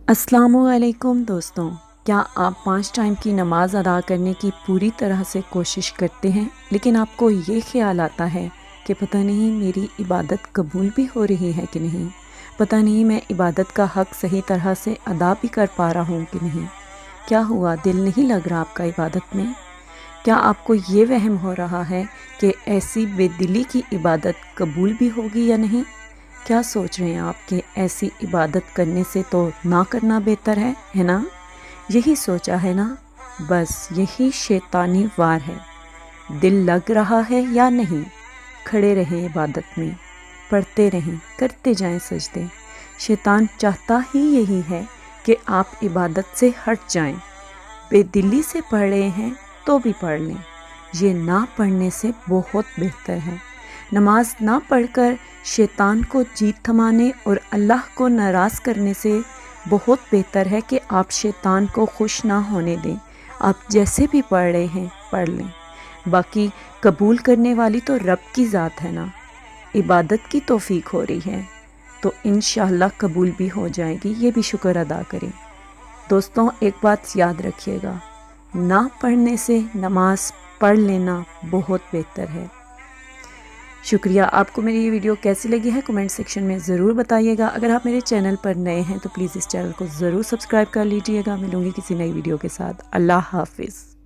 अस्सलामुअलैकुम दोस्तों, क्या आप 5 टाइम की नमाज़ अदा करने की पूरी तरह से कोशिश करते हैं, लेकिन आपको ये ख़्याल आता है कि पता नहीं मेरी इबादत कबूल भी हो रही है कि नहीं, पता नहीं मैं इबादत का हक़ सही तरह से अदा भी कर पा रहा हूँ कि नहीं, क्या हुआ, दिल नहीं लग रहा आपका इबादत में? क्या आपको ये वहम हो रहा है कि ऐसी बेदिली की इबादत कबूल भी होगी या नहीं? क्या सोच रहे हैं आप कि ऐसी इबादत करने से तो ना करना बेहतर है ना? यही सोचा है ना? बस यही शैतानी वार है। दिल लग रहा है या नहीं? खड़े रहें इबादत में, पढ़ते रहें, करते जाएं सजदे। शैतान चाहता ही यही है कि आप इबादत से हट जाएं। बेदिली से पढ़ रहे हैं तो भी पढ़ लें, ये ना पढ़ने से बहुत बेहतर है। नमाज ना पढ़कर शैतान को जीत थमाने और अल्लाह को नाराज़ करने से बहुत बेहतर है कि आप शैतान को खुश ना होने दें। आप जैसे भी पढ़ रहे हैं पढ़ लें, बाकी कबूल करने वाली तो रब की ज़ात है ना। इबादत की तौफीक हो रही है तो इंशाअल्लाह कबूल भी हो जाएगी, ये भी शुक्र अदा करें। दोस्तों, एक बात याद रखिएगा, ना पढ़ने से नमाज पढ़ लेना बहुत बेहतर है। शुक्रिया। आपको मेरी ये वीडियो कैसी लगी है कमेंट सेक्शन में ज़रूर बताइएगा। अगर आप मेरे चैनल पर नए हैं तो प्लीज़ इस चैनल को ज़रूर सब्सक्राइब कर लीजिएगा। मिलूंगी किसी नई वीडियो के साथ। अल्लाह हाफिज़।